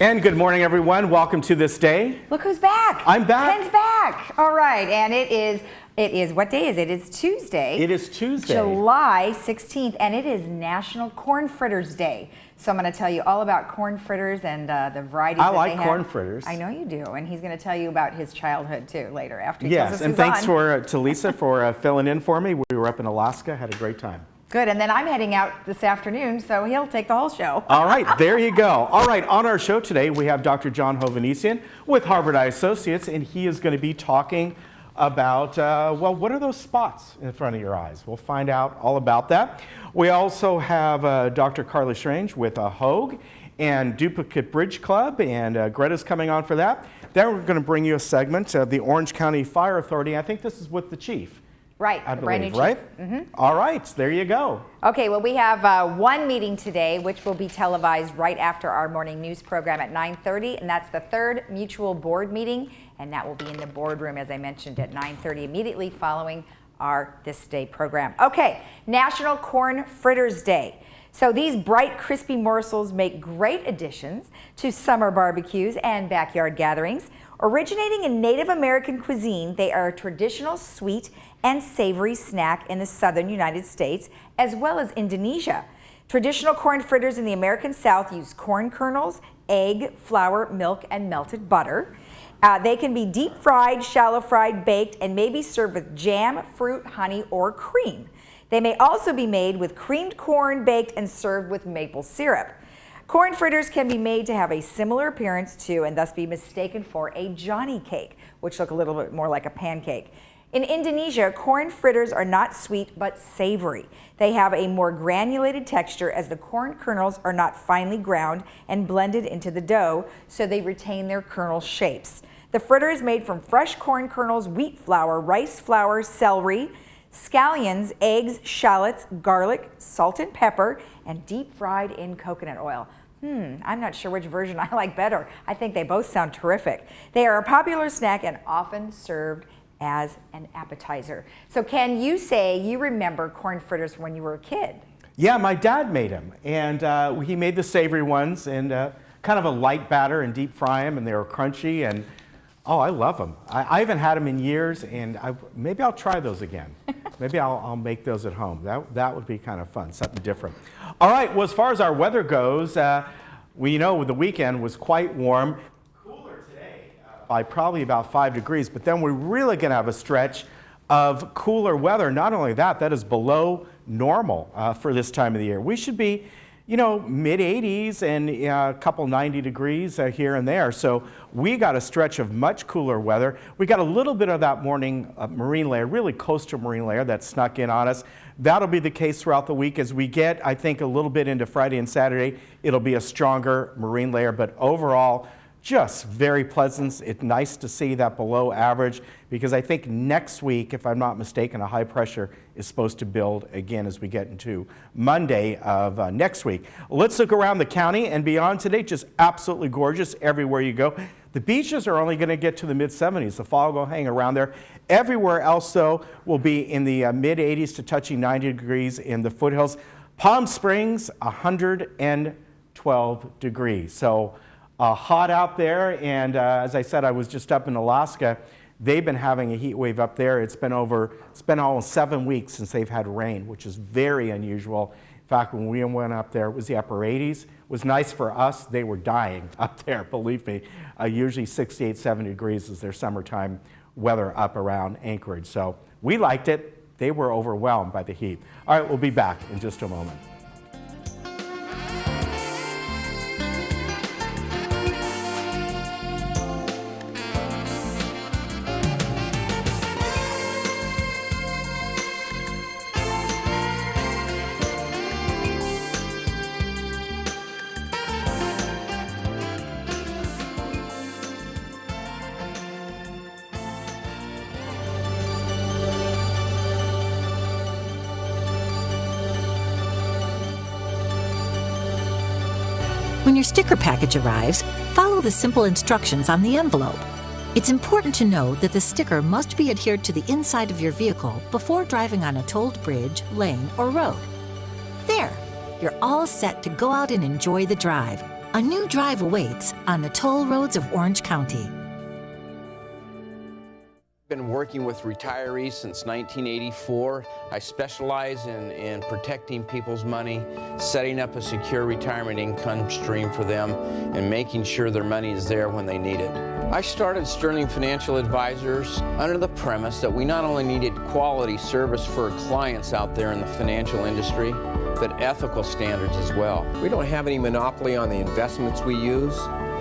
And good morning, everyone. Welcome to This Day. Look who's back. I'm back. Ken's back. All right, and it is, what day is it? It's Tuesday. It is Tuesday. July 16th, and it is National Corn Fritters Day. So I'm going to tell you all about corn fritters and the varieties that they have. I like corn fritters. I know you do, and he's going to tell you about his childhood, too, later after he tells us Yes, and thanks to Lisa for filling in for me. We were up in Alaska, had a great time. Good, and then I'm heading out this afternoon, so he'll take the whole show. All right, there you go. All right, on our show today, we have Dr. John Hovannisian with Harvard Eye Associates, and he is going to be talking about, well, what are those spots in front of your eyes? We'll find out all about that. We also have Dr. Carla Strange with Hogue and Duplicate Bridge Club, and Greta's coming on for that. Then we're going to bring you a segment of the Orange County Fire Authority. I think this is with the chief. Right, I the brand believe, new right? chief. Mm-hmm. All right, there you go. Okay, well, we have one meeting today, which will be televised right after our morning news program at 9:30, and that's the third mutual board meeting, and that will be in the boardroom, as I mentioned, at 9:30, immediately following our This Day program. Okay, National Corn Fritters Day. So these bright, crispy morsels make great additions to summer barbecues and backyard gatherings. Originating in Native American cuisine, they are a traditional sweet and savory snack in the southern United States, as well as Indonesia. Traditional corn fritters in the American South use corn kernels, egg, flour, milk, and melted butter. They can be deep fried, shallow fried, baked, and may be served with jam, fruit, honey, or cream. They may also be made with creamed corn, baked, and served with maple syrup. Corn fritters can be made to have a similar appearance to, and thus be mistaken for, a Johnny cake, which look a little bit more like a pancake. In Indonesia, corn fritters are not sweet but savory. They have a more granulated texture as the corn kernels are not finely ground and blended into the dough, so they retain their kernel shapes. The fritter is made from fresh corn kernels, wheat flour, rice flour, celery, scallions, eggs, shallots, garlic, salt and pepper, and deep fried in coconut oil. I'm not sure which version I like better. I think they both sound terrific. They are a popular snack and often served as an appetizer. So Ken, you say you remember corn fritters when you were a kid. Yeah, my dad made them, and he made the savory ones, and kind of a light batter and deep fry them, and they were crunchy, and oh, I love them. I haven't had them in years, and maybe I'll try those again. Maybe I'll make those at home. That would be kind of fun, something different. All right, well, as far as our weather goes, we know the weekend was quite warm. Cooler today by probably about 5 degrees, but then we're really going to have a stretch of cooler weather. Not only that, that is below normal for this time of the year. We should be, you know, mid-80s and a couple 90 degrees here and there. So we got a stretch of much cooler weather. We got a little bit of that morning marine layer, really coastal marine layer that snuck in on us. That'll be the case throughout the week. As we get, I think, a little bit into Friday and Saturday, it'll be a stronger marine layer. But overall, just very pleasant. It's nice to see that below average, because I think next week, if I'm not mistaken, a high pressure is supposed to build again as we get into Monday of next week. Let's look around the county and beyond today. Just absolutely gorgeous everywhere you go. The beaches are only going to get to the mid-70s. The fog will hang around there. Everywhere else, though, will be in the mid-80s to touching 90 degrees in the foothills. Palm Springs, 112 degrees. So hot out there, and as I said, I was just up in Alaska. They've been having a heat wave up there. It's been almost 7 weeks since they've had rain, which is very unusual. In fact, when we went up there, it was the upper 80s. It was nice for us. They were dying up there, believe me. Usually 68, 70 degrees is their summertime weather up around Anchorage. So we liked it. They were overwhelmed by the heat. All right, we'll be back in just a moment. When your sticker package arrives, follow the simple instructions on the envelope. It's important to know that the sticker must be adhered to the inside of your vehicle before driving on a tolled bridge, lane, or road. There, you're all set to go out and enjoy the drive. A new drive awaits on the toll roads of Orange County. Been working with retirees since 1984. I specialize in protecting people's money, setting up a secure retirement income stream for them, and making sure their money is there when they need it. I started Sterling Financial Advisors under the premise that we not only needed quality service for clients out there in the financial industry, but ethical standards as well. We don't have any monopoly on the investments we use.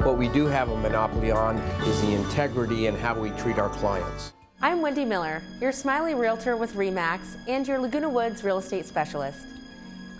What we do have a monopoly on is the integrity and how we treat our clients. I'm Wendy Miller, your Smiley Realtor with RE/MAX and your Laguna Woods real estate specialist.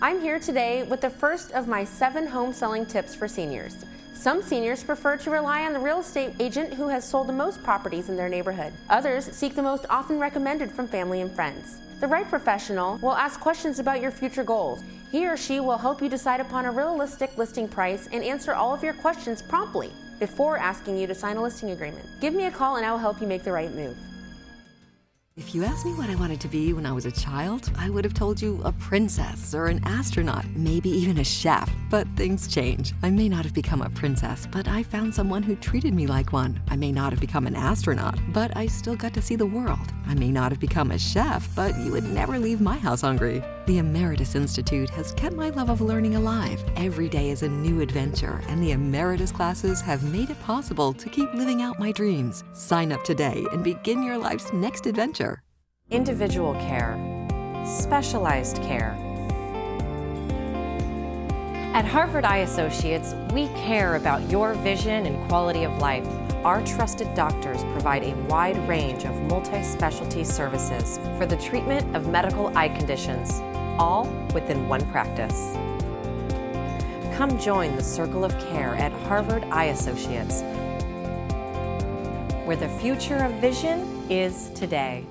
I'm here today with the first of my 7 home selling tips for seniors. Some seniors prefer to rely on the real estate agent who has sold the most properties in their neighborhood. Others seek the most often recommended from family and friends. The right professional will ask questions about your future goals. He or she will help you decide upon a realistic listing price and answer all of your questions promptly before asking you to sign a listing agreement. Give me a call and I will help you make the right move. If you asked me what I wanted to be when I was a child, I would have told you a princess or an astronaut, maybe even a chef. But things change. I may not have become a princess, but I found someone who treated me like one. I may not have become an astronaut, but I still got to see the world. I may not have become a chef, but you would never leave my house hungry. The Emeritus Institute has kept my love of learning alive. Every day is a new adventure, and the Emeritus classes have made it possible to keep living out my dreams. Sign up today and begin your life's next adventure. Individual care, specialized care. At Harvard Eye Associates, we care about your vision and quality of life. Our trusted doctors provide a wide range of multi-specialty services for the treatment of medical eye conditions, all within one practice. Come join the circle of care at Harvard Eye Associates, where the future of vision is today.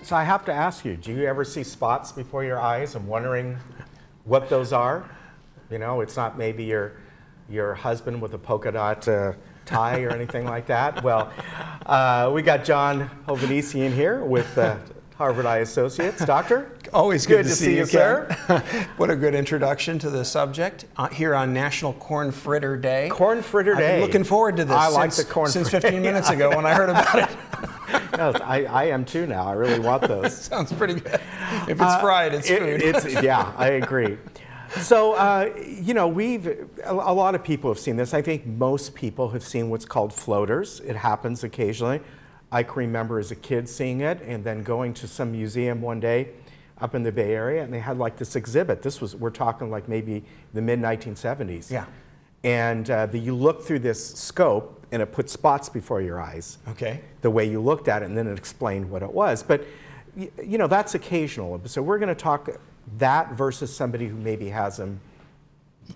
So I have to ask you, do you ever see spots before your eyes and wondering what those are? You know, it's not maybe your husband with a polka dot tie or anything like that. Well, we got John Hovanesian here with Harvard Eye Associates. Doctor? Always good to see you, sir. What a good introduction to the subject here on National Corn Fritter Day. Corn Fritter Day. I've been looking forward to this I like the corn since fritter. 15 minutes ago when I heard about it. No, I am too now. I really want those. Sounds pretty good. If it's fried, it's food. Yeah, I agree. So, you know, a lot of people have seen this. I think most people have seen what's called floaters. It happens occasionally. I can remember as a kid seeing it and then going to some museum one day up in the Bay Area, and they had like this exhibit. We're talking like maybe the mid-1970s. Yeah. And you look through this scope, and it put spots before your eyes. Okay. The way you looked at it, and then it explained what it was. But, you know, that's occasional. So we're going to talk that versus somebody who maybe has them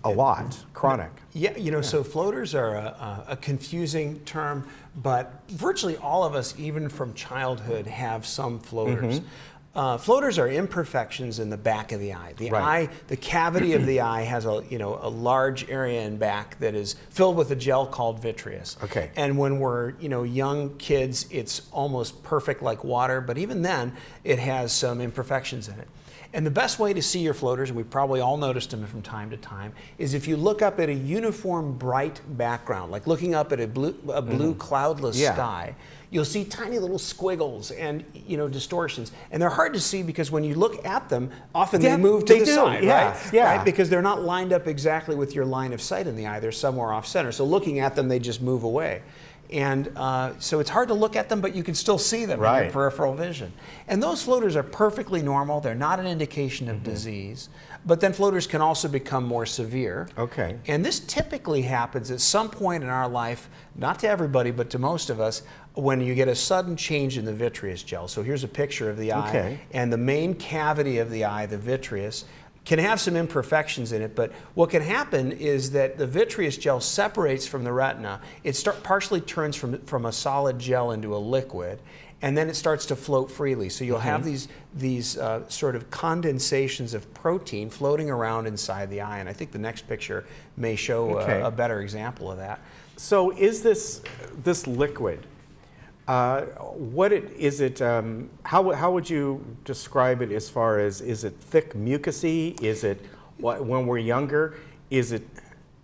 a lot, chronic. Yeah, you know, so floaters are a confusing term, but virtually all of us, even from childhood, have some floaters. Floaters are imperfections in the back of the eye. The cavity of the eye has a large area in back that is filled with a gel called vitreous. Okay. And when we're young kids, it's almost perfect like water, but even then, it has some imperfections in it. And the best way to see your floaters, and we probably all noticed them from time to time, is if you look up at a uniform bright background, like looking up at a blue cloudless sky, you'll see tiny little squiggles and distortions. And they're hard to see because when you look at them, often they move to the side, right? Yeah. Right? Because they're not lined up exactly with your line of sight in the eye. They're somewhere off center. So looking at them, they just move away. And so it's hard to look at them, but you can still see them in your peripheral vision. And those floaters are perfectly normal. They're not an indication of disease. But then floaters can also become more severe. Okay. And this typically happens at some point in our life, not to everybody, but to most of us, when you get a sudden change in the vitreous gel. So here's a picture of the eye. And the main cavity of the eye, the vitreous, can have some imperfections in it, but what can happen is that the vitreous gel separates from the retina. It partially turns from a solid gel into a liquid, and then it starts to float freely. So you'll have these sort of condensations of protein floating around inside the eye, and I think the next picture may show a better example of that. So is this liquid? What is it? How would you describe it as far as, is it thick mucousy? Is it when we're younger? Is it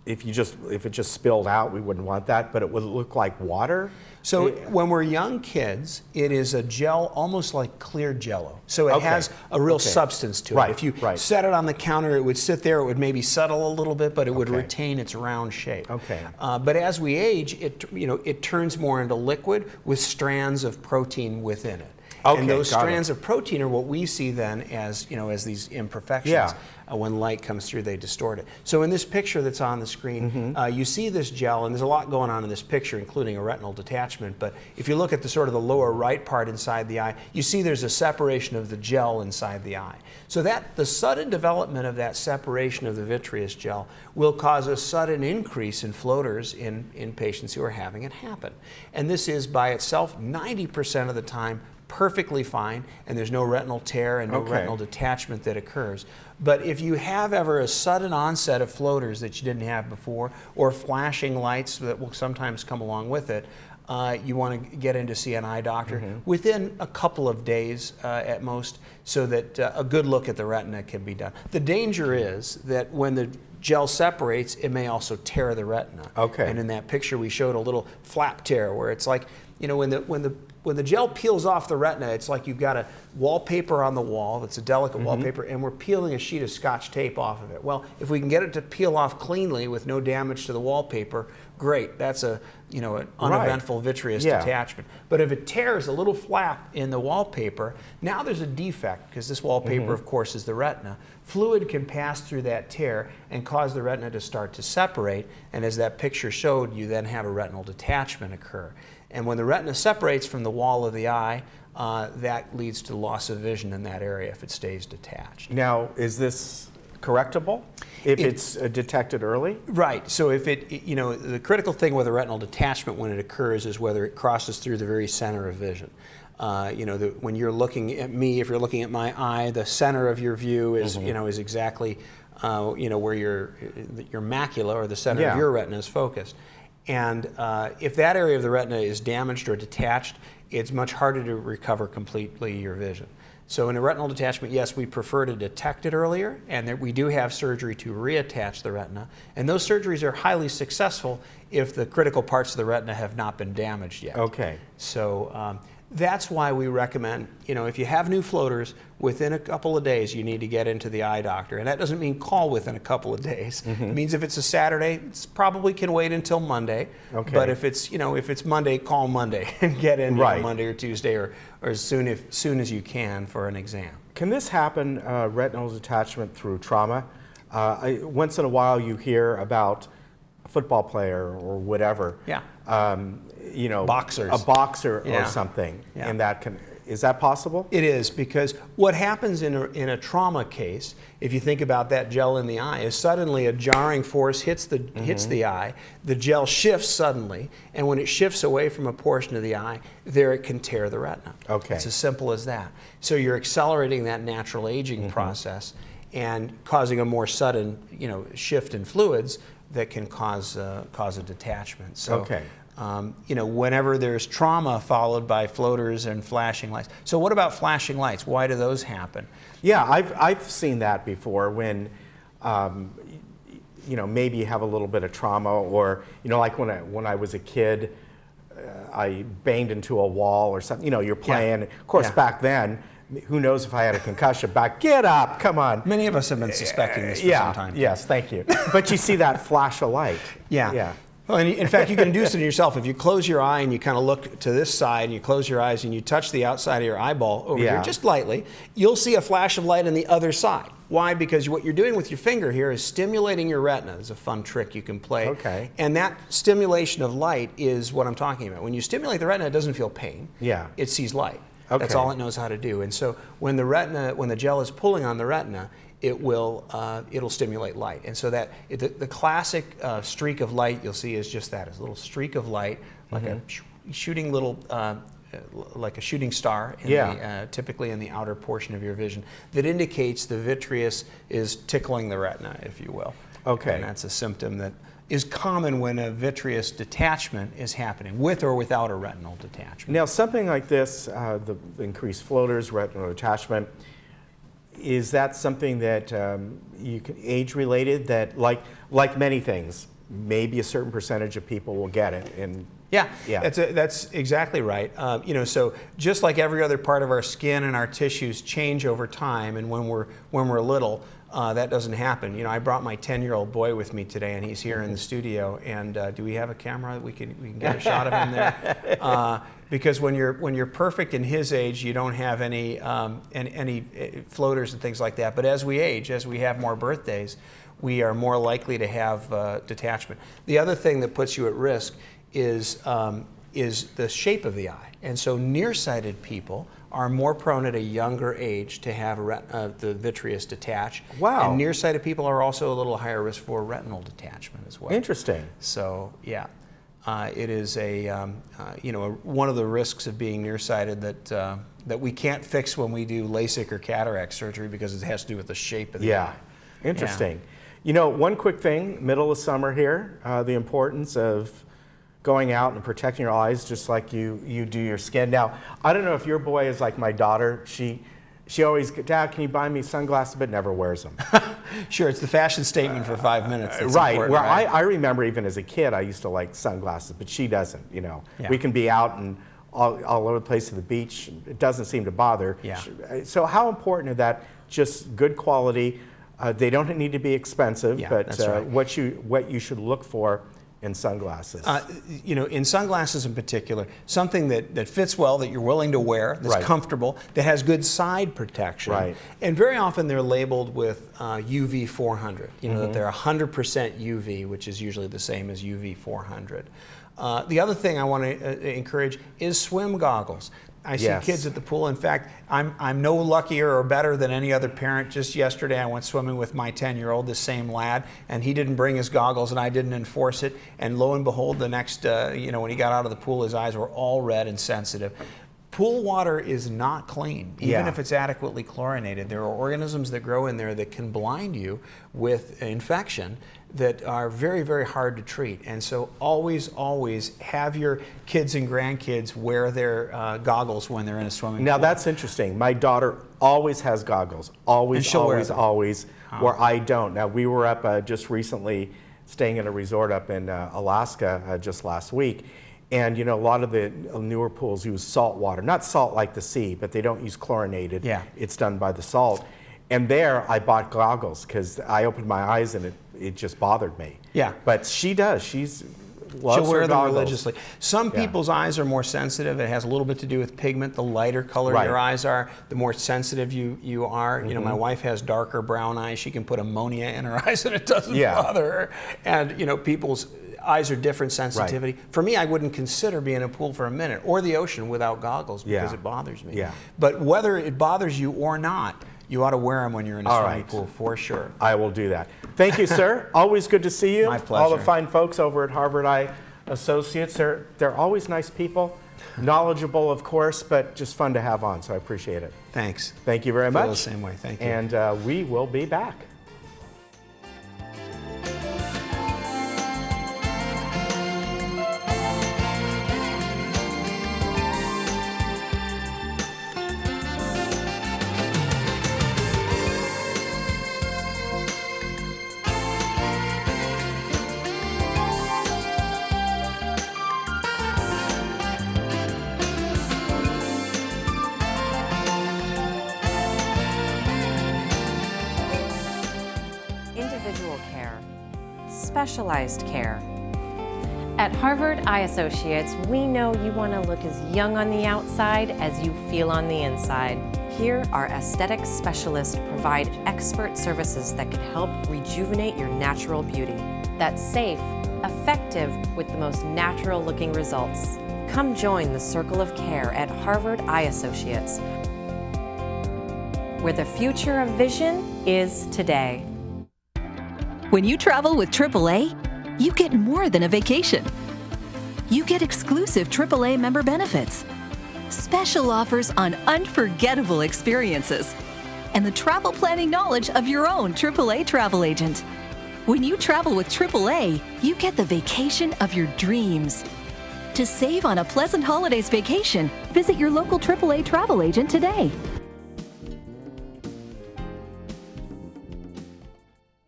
if it just spilled out, we wouldn't want that, but it would look like water? So when we're young kids, it is a gel almost like clear Jell-O. So it has a real substance to it. If you set it on the counter, it would sit there. It would maybe settle a little bit, but it would retain its round shape. But as we age, it turns more into liquid with strands of protein within it. And those strands of protein are what we see then as, as these imperfections. When light comes through, they distort it. So in this picture that's on the screen, you see this gel, and there's a lot going on in this picture, including a retinal detachment. But if you look at the sort of the lower right part inside the eye, you see there's a separation of the gel inside the eye. So the sudden development of that separation of the vitreous gel will cause a sudden increase in floaters in patients who are having it happen. And this is by itself 90% of the time perfectly fine, and there's no retinal tear and no retinal detachment that occurs. But if you have ever a sudden onset of floaters that you didn't have before, or flashing lights that will sometimes come along with it, you want to get in to see an eye doctor within a couple of days at most, so that a good look at the retina can be done. The danger is that when the gel separates, it may also tear the retina. And in that picture we showed a little flap tear where it's like, when the gel peels off the retina, it's like you've got a wallpaper on the wall that's a delicate wallpaper, and we're peeling a sheet of Scotch tape off of it. Well, if we can get it to peel off cleanly with no damage to the wallpaper, great. That's an uneventful vitreous detachment. But if it tears a little flap in the wallpaper, now there's a defect, because this wallpaper, of course, is the retina. Fluid can pass through that tear and cause the retina to start to separate, and as that picture showed, you then have a retinal detachment occur. And when the retina separates from the wall of the eye, that leads to loss of vision in that area if it stays detached. Now, is this correctable if it's detected early? Right. So if the critical thing with a retinal detachment when it occurs is whether it crosses through the very center of vision. When you're looking at me, if you're looking at my eye, the center of your view is, is exactly, where your macula or the center of your retina is focused. And if that area of the retina is damaged or detached, it's much harder to recover completely your vision. So in a retinal detachment, yes, we prefer to detect it earlier, and that we do have surgery to reattach the retina. And those surgeries are highly successful if the critical parts of the retina have not been damaged yet. So that's why we recommend, if you have new floaters, within a couple of days you need to get into the eye doctor. And that doesn't mean call within a couple of days. It means if it's a Saturday, it probably can wait until Monday. But if it's Monday, call Monday and get in Monday or Tuesday or as soon as you can for an exam. Can this happen, retinal detachment, through trauma? Once in a while you hear about a football player or whatever. Boxers. A boxer or something, and is that possible? It is, because what happens in a trauma case, if you think about that gel in the eye, is suddenly a jarring force hits the eye, the gel shifts suddenly, and when it shifts away from a portion of the eye, there it can tear the retina. It's as simple as that. So you're accelerating that natural aging process and causing a more sudden, shift in fluids that can cause a detachment. So, whenever there's trauma followed by floaters and flashing lights. So what about flashing lights? Why do those happen? Yeah, I've seen that before when, maybe you have a little bit of trauma, or, like when I was a kid, I banged into a wall or something. You're playing. Of course, back then, who knows if I had a concussion back? Get up, come on. Many of us have been suspecting this for some time. Yes, thank you. But you see that flash of light. Well, and in fact, you can induce it yourself. If you close your eye and you kind of look to this side, and you close your eyes and you touch the outside of your eyeball over here just lightly, you'll see a flash of light on the other side. Why? Because what you're doing with your finger here is stimulating your retina. It's a fun trick you can play. And that stimulation of light is what I'm talking about. When you stimulate the retina, it doesn't feel pain. It sees light. That's all it knows how to do. And so when the gel is pulling on the retina, it'll stimulate light. And so the classic streak of light you'll see is just that, is a little streak of light, like a shooting little like a shooting star, typically in the outer portion of your vision, that indicates the vitreous is tickling the retina, if you will. Okay. And that's a symptom that is common when a vitreous detachment is happening, with or without a retinal detachment. Now, something like this, the increased floaters, retinal detachment, is that something that you can age-related, that like many things, maybe a certain percentage of people will get it? And yeah, that's exactly right. So just like every other part of our skin and our tissues change over time, and when we're little, that doesn't happen. I brought my 10-year-old boy with me today, and he's here in the studio. And do we have a camera that we can get a shot of him there? Because when you're perfect in his age, you don't have any floaters and things like that. But as we age, as we have more birthdays, we are more likely to have detachment. The other thing that puts you at risk is the shape of the eye. And so nearsighted people are more prone at a younger age to have the vitreous detach. Wow. And nearsighted people are also a little higher risk for retinal detachment as well. Interesting. So yeah, it is one of the risks of being nearsighted that we can't fix when we do LASIK or cataract surgery, because it has to do with the shape of the eye. Interesting. One quick thing, middle of summer here, the importance of going out and protecting your eyes just like you do your skin. Now, I don't know if your boy is like my daughter. She always, Dad, can you buy me sunglasses, but never wears them. Sure, it's the fashion statement for 5 minutes. That's right. Well, right? I remember even as a kid, I used to like sunglasses, but she doesn't. Yeah. We can be out and all over the place at the beach. It doesn't seem to bother. Yeah. So how important is that? Just good quality. They don't need to be expensive, but that's right. what you should look for in sunglasses. In sunglasses in particular, something that fits well, that you're willing to wear, that's Right. comfortable, that has good side protection. Right. And very often they're labeled with UV 400. That they're 100% UV, which is usually the same as UV 400. The other thing I want to encourage is swim goggles. I see Yes. kids at the pool. In fact, I'm no luckier or better than any other parent. Just yesterday, I went swimming with my 10-year-old, the same lad, and he didn't bring his goggles, and I didn't enforce it. And lo and behold, the next, when he got out of the pool, his eyes were all red and sensitive. Pool water is not clean, even if it's adequately chlorinated. There are organisms that grow in there that can blind you with infection that are very, very hard to treat. And so always, always have your kids and grandkids wear their goggles when they're in a swimming pool. Now that's interesting. My daughter always has goggles. Always, always, where I don't. Now we were up just recently staying at a resort up in Alaska just last week. And a lot of the newer pools use salt water. Not salt like the sea, but they don't use chlorinated. Yeah. It's done by the salt. And there I bought goggles because I opened my eyes and it just bothered me. Yeah. But she does. She'll wear them religiously. Some people's eyes are more sensitive. It has a little bit to do with pigment. The lighter color your eyes are, the more sensitive you are. My wife has darker brown eyes. She can put ammonia in her eyes and it doesn't bother her. And people's eyes are different sensitivity. Right. For me, I wouldn't consider being in a pool for a minute or the ocean without goggles because it bothers me. Yeah. But whether it bothers you or not, you ought to wear them when you're in a swimming pool for sure. I will do that. Thank you, sir. Always good to see you. My pleasure. All the fine folks over at Harvard Eye Associates, they're always nice people, knowledgeable, of course, but just fun to have on, so I appreciate it. Thanks. Thank you very much. I feel the same way. Thank you. And we will be back. Individual care, specialized care. At Harvard Eye Associates, we know you want to look as young on the outside as you feel on the inside. Here, our aesthetic specialists provide expert services that can help rejuvenate your natural beauty. That's safe, effective, with the most natural looking results. Come join the circle of care at Harvard Eye Associates, where the future of vision is today. When you travel with AAA, you get more than a vacation. You get exclusive AAA member benefits, special offers on unforgettable experiences, and the travel planning knowledge of your own AAA travel agent. When you travel with AAA, you get the vacation of your dreams. To save on a pleasant holidays vacation, visit your local AAA travel agent today.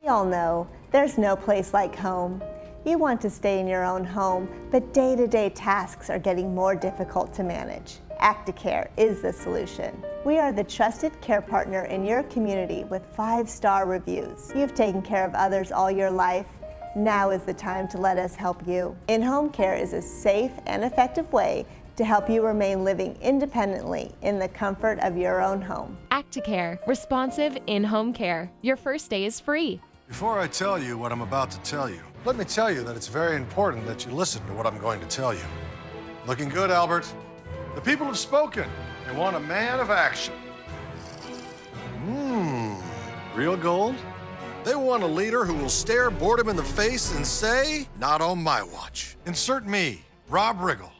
We all know there's no place like home. You want to stay in your own home, but day-to-day tasks are getting more difficult to manage. Acticare is the solution. We are the trusted care partner in your community with 5-star reviews. You've taken care of others all your life. Now is the time to let us help you. In-home care is a safe and effective way to help you remain living independently in the comfort of your own home. Acticare, responsive in-home care. Your first day is free. Before I tell you what I'm about to tell you, let me tell you that it's very important that you listen to what I'm going to tell you. Looking good, Albert. The people have spoken. They want a man of action. Real gold? They want a leader who will stare boredom in the face and say, not on my watch. Insert me, Rob Riggle,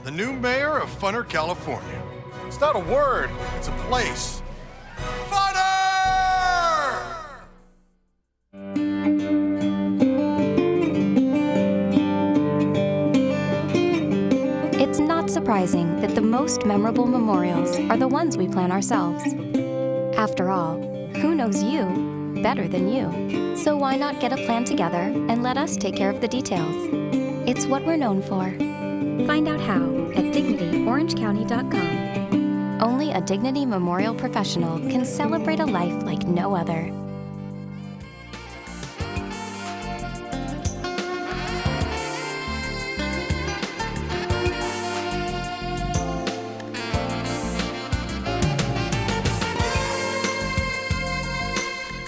the new mayor of Funner, California. It's not a word, it's a place. Funner! It's not surprising that the most memorable memorials are the ones we plan ourselves. After all, who knows you better than you? So why not get a plan together and let us take care of the details? It's what we're known for. Find out how at DignityOrangeCounty.com. Only a Dignity Memorial professional can celebrate a life like no other.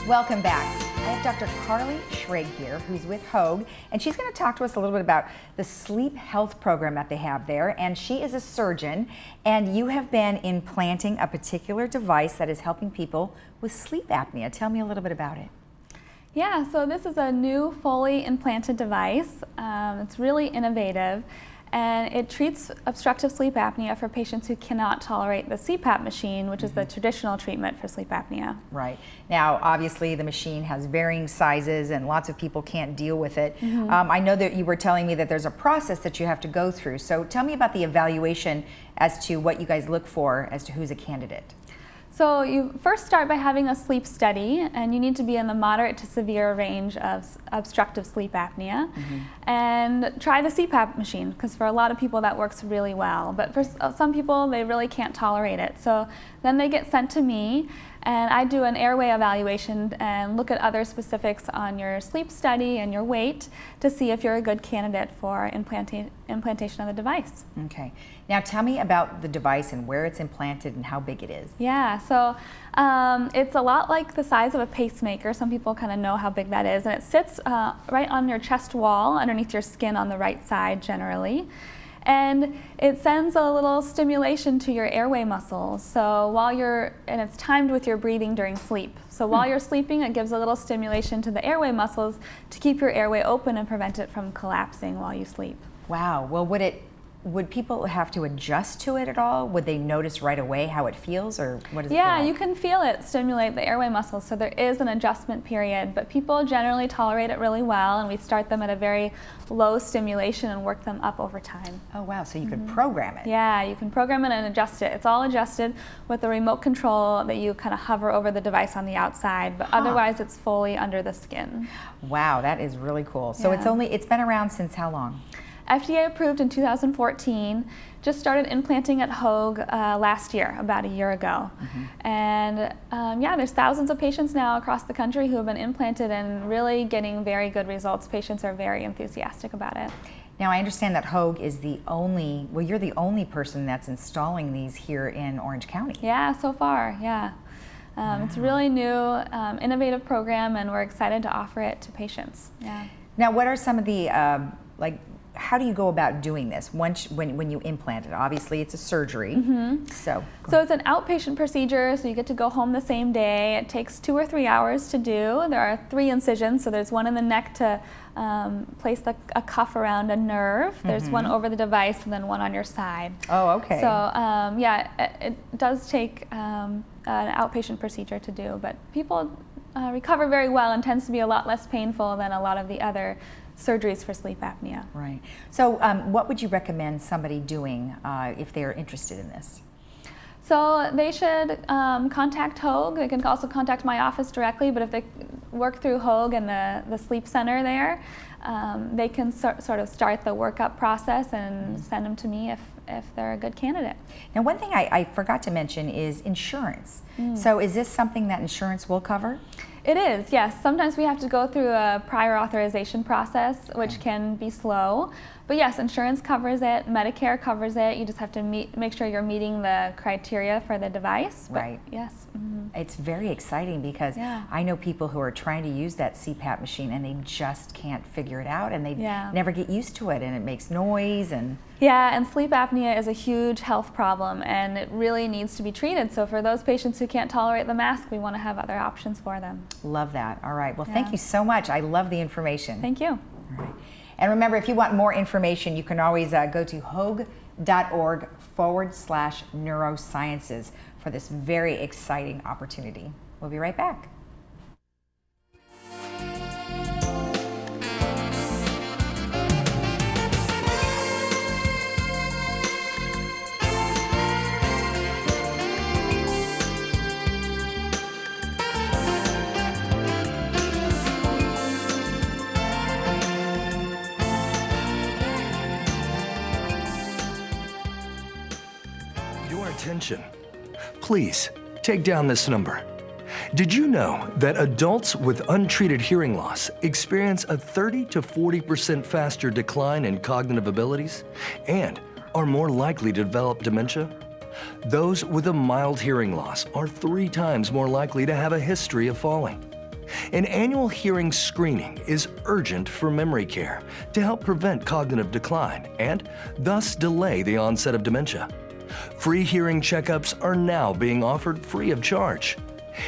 Welcome back. I have Dr. Carly Schrag here, who's with Hoag, and she's going to talk to us a little bit about the sleep health program that they have there. And she is a surgeon, and you have been implanting a particular device that is helping people with sleep apnea. Tell me a little bit about it. Yeah, so this is a new fully implanted device. It's really innovative. And it treats obstructive sleep apnea for patients who cannot tolerate the CPAP machine, which is the traditional treatment for sleep apnea. Right. Now, obviously, the machine has varying sizes and lots of people can't deal with it. I know that you were telling me that there's a process that you have to go through. So tell me about the evaluation as to what you guys look for as to who's a candidate. So you first start by having a sleep study, and you need to be in the moderate to severe range of obstructive sleep apnea. And try the CPAP machine, because for a lot of people that works really well. But for some people, they really can't tolerate it. So then they get sent to me, and I do an airway evaluation and look at other specifics on your sleep study and your weight to see if you're a good candidate for implantation of the device. Okay. Now tell me about the device and where it's implanted and how big it is. Yeah, so it's a lot like the size of a pacemaker. Some people kind of know how big that is. And it sits right on your chest wall underneath your skin on the right side generally. And it sends a little stimulation to your airway muscles. So and it's timed with your breathing during sleep. So while you're sleeping, it gives a little stimulation to the airway muscles to keep your airway open and prevent it from collapsing while you sleep. Wow. Well, would people have to adjust to it at all? Would they notice right away how it feels, or what does it feel like? You can feel it stimulate the airway muscles, so there is an adjustment period, but people generally tolerate it really well, and we start them at a very low stimulation and work them up over time. Oh wow, so you could program it. Yeah, you can program it and adjust it. It's all adjusted with a remote control that you kind of hover over the device on the outside, but otherwise it's fully under the skin. Wow, that is really cool. So it's been around since how long? FDA approved in 2014, just started implanting at Hoag last year, about a year ago. And there's thousands of patients now across the country who have been implanted and really getting very good results. Patients are very enthusiastic about it. Now I understand that Hoag is you're the only person that's installing these here in Orange County. Yeah, so far, yeah. It's a really new, innovative program, and we're excited to offer it to patients. Yeah. Now what are some of the, how do you go about doing this once when you implant it? Obviously, it's a surgery. So it's an outpatient procedure, so you get to go home the same day. It takes 2 or 3 hours to do. There are 3 incisions, so there's one in the neck to place a cuff around a nerve. There's one over the device and then one on your side. Oh, okay. So yeah, it does take an outpatient procedure to do, but people recover very well and tends to be a lot less painful than a lot of the other surgeries for sleep apnea. Right. So what would you recommend somebody doing if they're interested in this? So they should contact Hoag. They can also contact my office directly, but if they work through Hoag and the sleep center there, they can sort of start the workup process and send them to me if they're a good candidate. Now, one thing I forgot to mention is insurance. So is this something that insurance will cover? It is, yes. Sometimes we have to go through a prior authorization process, which can be slow. But yes, insurance covers it, Medicare covers it. You just have to make sure you're meeting the criteria for the device. Right. But yes. It's very exciting because I know people who are trying to use that CPAP machine and they just can't figure it out, and they never get used to it, and it makes noise. And yeah, and sleep apnea is a huge health problem, and it really needs to be treated. So for those patients who can't tolerate the mask, we want to have other options for them. Love that. All right. Well, thank you so much. I love the information. Thank you. All right. And remember, if you want more information, you can always go to hoag.org/neurosciences for this very exciting opportunity. We'll be right back. Attention. Please take down this number. Did you know that adults with untreated hearing loss experience a 30 to 40% faster decline in cognitive abilities and are more likely to develop dementia? Those with a mild hearing loss are 3 times more likely to have a history of falling. An annual hearing screening is urgent for memory care to help prevent cognitive decline and thus delay the onset of dementia. Free hearing checkups are now being offered free of charge.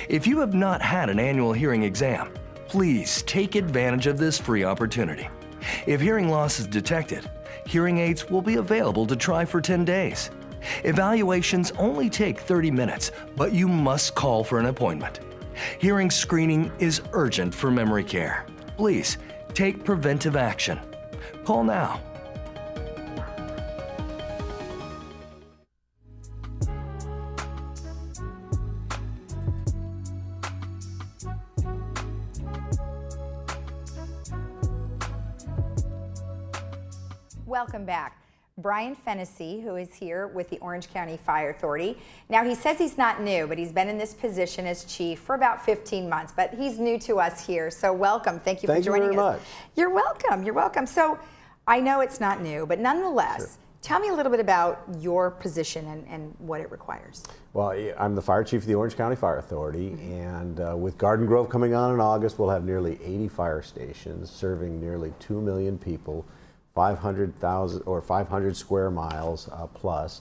If you have not had an annual hearing exam, please take advantage of this free opportunity. If hearing loss is detected, hearing aids will be available to try for 10 days. Evaluations only take 30 minutes, but you must call for an appointment. Hearing screening is urgent for memory care. Please take preventive action. Call now. Welcome back. Brian Fennessy, who is here with the Orange County Fire Authority. Now, he says he's not new, but he's been in this position as chief for about 15 months, but he's new to us here. So welcome. Thank you for joining us. Thank you very much. You're welcome. You're welcome. So I know it's not new, but nonetheless, tell me a little bit about your position and what it requires. Well, I'm the fire chief of the Orange County Fire Authority, and with Garden Grove coming on in August, we'll have nearly 80 fire stations serving nearly 2 million people. 500,000 or 500 square miles plus.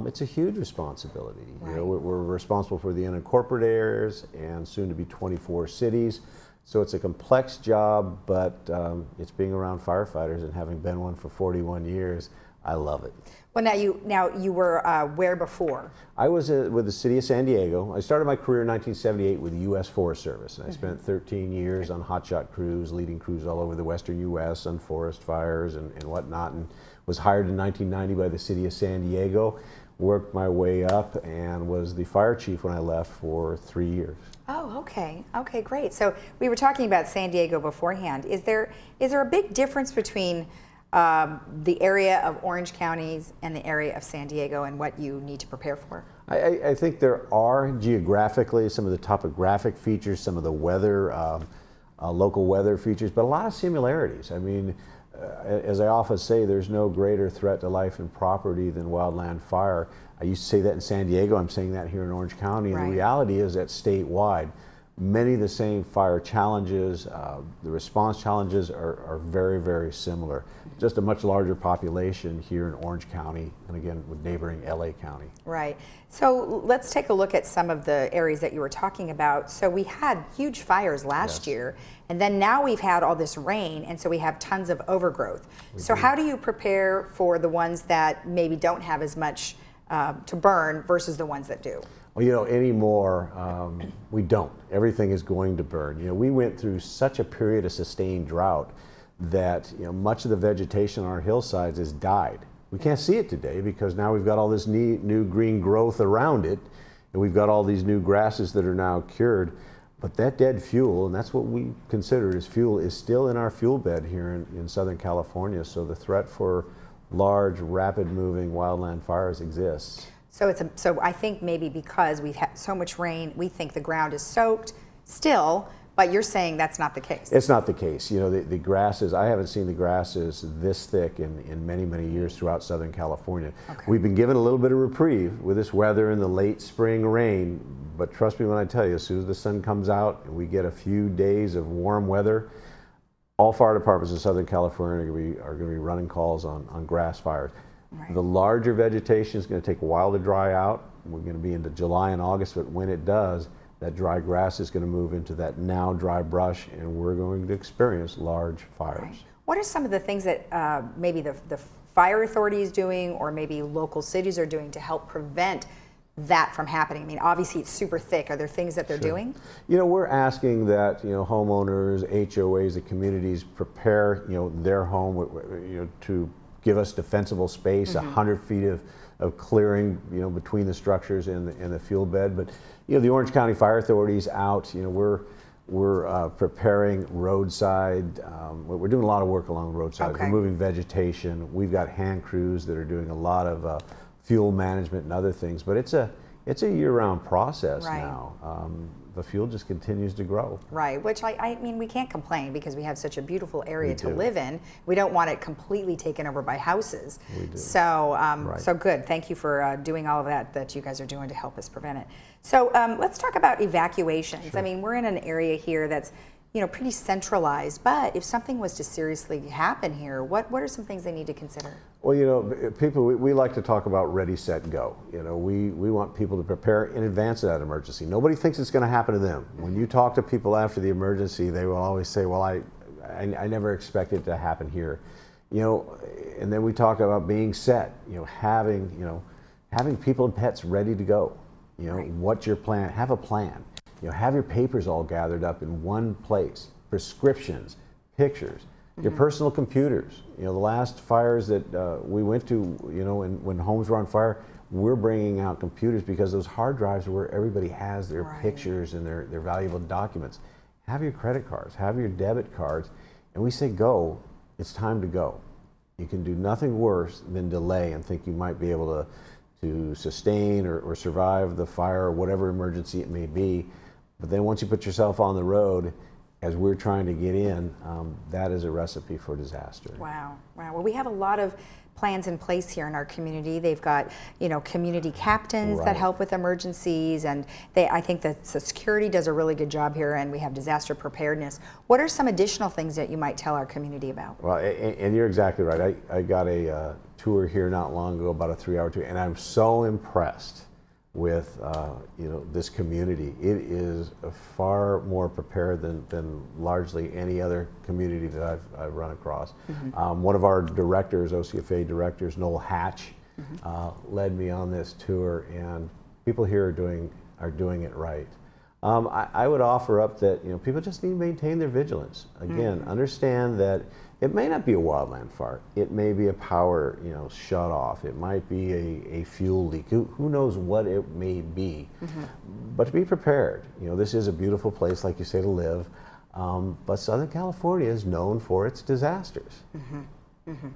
It's a huge responsibility. Right. You know, we're responsible for the unincorporated areas and soon to be 24 cities. So it's a complex job, but it's being around firefighters, and having been one for 41 years, I love it. Well, now you were where before? I was with the city of San Diego. I started my career in 1978 with the U.S. Forest Service, and I spent 13 years on hotshot crews, leading crews all over the western U.S. on forest fires and whatnot, and was hired in 1990 by the city of San Diego, worked my way up, and was the fire chief when I left for 3 years. Oh, okay. Okay, great. So we were talking about San Diego beforehand. Is there a big difference between the area of Orange counties and the area of San Diego and what you need to prepare for? I think there are geographically some of the topographic features, some of the weather, local weather features, but a lot of similarities. I mean, as I often say, there's no greater threat to life and property than wildland fire. I used to say that in San Diego, I'm saying that here in Orange County, and the reality is that statewide, many of the same fire challenges. The response challenges are very, very similar. Just a much larger population here in Orange County, and again with neighboring LA County. Right. So let's take a look at some of the areas that you were talking about. So we had huge fires last year, and then now we've had all this rain, and so we have tons of overgrowth. So how do you prepare for the ones that maybe don't have as much to burn versus the ones that do? Well, you know, anymore, we don't. Everything is going to burn. You know, we went through such a period of sustained drought that, you know, much of the vegetation on our hillsides has died. We can't see it today because now we've got all this new green growth around it, and we've got all these new grasses that are now cured. But that dead fuel, and that's what we consider as fuel, is still in our fuel bed here in Southern California. So the threat for large, rapid-moving wildland fires exists. So I think maybe because we've had so much rain, we think the ground is soaked still, but you're saying that's not the case. It's not the case. You know, the grasses, I haven't seen the grasses this thick in many, many years throughout Southern California. Okay. We've been given a little bit of reprieve with this weather and the late spring rain, but trust me when I tell you, as soon as the sun comes out and we get a few days of warm weather, all fire departments in Southern California are going to be running calls on grass fires. Right. The larger vegetation is going to take a while to dry out. We're going to be into July and August, but when it does, that dry grass is going to move into that now dry brush, and we're going to experience large fires. Right. What are some of the things that maybe the fire authority is doing, or maybe local cities are doing to help prevent that from happening? I mean, obviously it's super thick. Are there things that they're doing? You know, we're asking that, you know, homeowners, HOAs, the communities prepare, you know, their home, you know, to give us defensible space, 100 feet of clearing, you know, between the structures and the fuel bed. But, you know, the Orange County Fire Authority is out. You know, we're preparing roadside. We're doing a lot of work along the roadside. Okay. We're moving vegetation. We've got hand crews that are doing a lot of fuel management and other things. But it's a year-round process now. The fuel just continues to grow. Right, which I mean, we can't complain because we have such a beautiful area to live in. We don't want it completely taken over by houses. We do. So, so good. Thank you for doing all of that you guys are doing to help us prevent it. So let's talk about evacuations. Sure. I mean, we're in an area here that's, you know, pretty centralized, but if something was to seriously happen here, what are some things they need to consider? Well, you know, people, we like to talk about ready, set, go. You know, we want people to prepare in advance of that emergency. Nobody thinks it's going to happen to them. When you talk to people after the emergency, they will always say, well, I never expected it to happen here. You know, and then we talk about being set, you know, having people and pets ready to go. You know, what's your plan? Have a plan. You know, have your papers all gathered up in one place, prescriptions, pictures, your personal computers. You know, the last fires that we went to, you know, when homes were on fire, we're bringing out computers because those hard drives are where everybody has their pictures and their valuable documents. Have your credit cards, have your debit cards, and we say go, it's time to go. You can do nothing worse than delay and think you might be able to sustain or survive the fire or whatever emergency it may be. But then once you put yourself on the road, as we're trying to get in, that is a recipe for disaster. Wow. Well, we have a lot of plans in place here in our community. They've got, you know, community captains that help with emergencies, and I think that the security does a really good job here, and we have disaster preparedness. What are some additional things that you might tell our community about? Well, and you're exactly right. I got a tour here not long ago, about a 3-hour tour, and I'm so impressed with you know, this community. It is far more prepared than largely any other community that I've run across. One of our directors, OCFA directors, Noel Hatch, led me on this tour, and people here are doing it right. I would offer up that, you know, people just need to maintain their vigilance. Again, understand that it may not be a wildland fire. It may be a power, you know, shut off. It might be a fuel leak. Who knows what it may be? But to be prepared. You know, this is a beautiful place, like you say, to live. But Southern California is known for its disasters.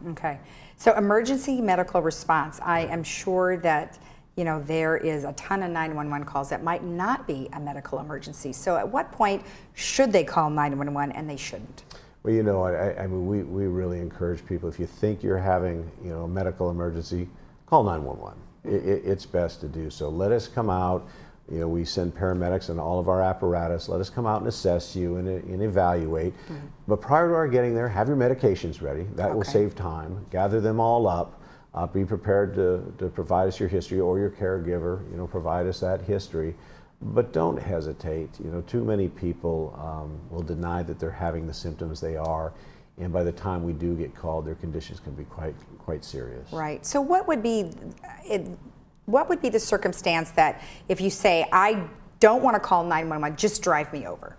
Okay. So emergency medical response. I am sure that, you know, there is a ton of 911 calls that might not be a medical emergency. So at what point should they call 911 and they shouldn't? Well, you know, I mean, we really encourage people, if you think you're having, you know, a medical emergency, call 911. It's best to do so. Let us come out. You know, we send paramedics and all of our apparatus. Let us come out and assess you and evaluate. But prior to our getting there, have your medications ready. That will save time. Gather them all up. Be prepared to provide us your history, or your caregiver, you know, provide us that history. But don't hesitate. You know, too many people will deny that they're having the symptoms they are. And by the time we do get called, their conditions can be quite serious. Right. So what would be the circumstance that if you say, I don't want to call 911, just drive me over?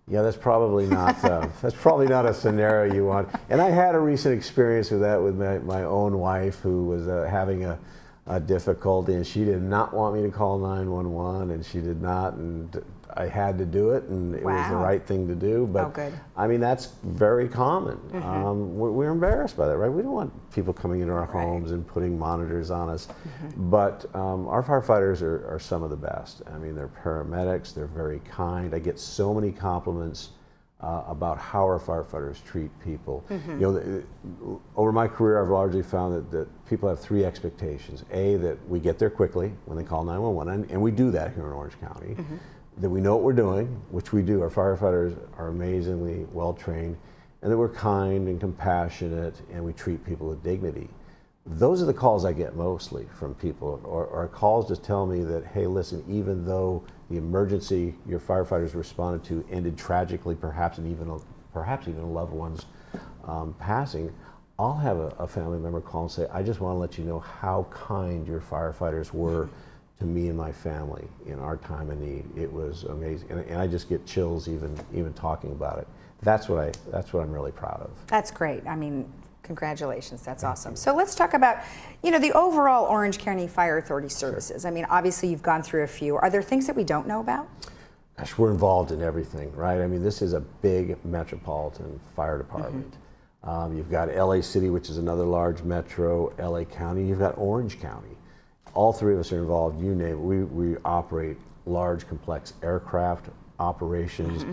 Yeah, that's probably not a scenario you want. And I had a recent experience with that with my own wife, who was having a difficulty, and she did not want me to call 911, and she did not, and I had to do it, and it was the right thing to do. But I mean, that's very common. We're embarrassed by that, right? We don't want people coming into our homes and putting monitors on us. But our firefighters are some of the best. I mean, they're paramedics. They're very kind. I get so many compliments about how our firefighters treat people. You know, over my career, I've largely found that people have three expectations. A, that we get there quickly when they call 911, and we do that here in Orange County. That we know what we're doing, which we do. Our firefighters are amazingly well trained, and that we're kind and compassionate, and we treat people with dignity. Those are the calls I get mostly from people, or calls to tell me that, hey, listen, even though the emergency your firefighters responded to ended tragically, perhaps even a loved one's passing, I'll have a family member call and say, I just want to let you know how kind your firefighters were to me and my family in our time of need. It was amazing, and I just get chills even talking about it. That's what I'm really proud of. That's great. I mean, congratulations. That's awesome. So let's talk about, you know, the overall Orange County Fire Authority services. I mean, obviously you've gone through a few. Are there things that we don't know about? Gosh, we're involved in everything, right? I mean, this is a big metropolitan fire department. You've got LA City, which is another large metro, LA County. You've got Orange County. All three of us are involved. You name it. We operate large, complex aircraft operations.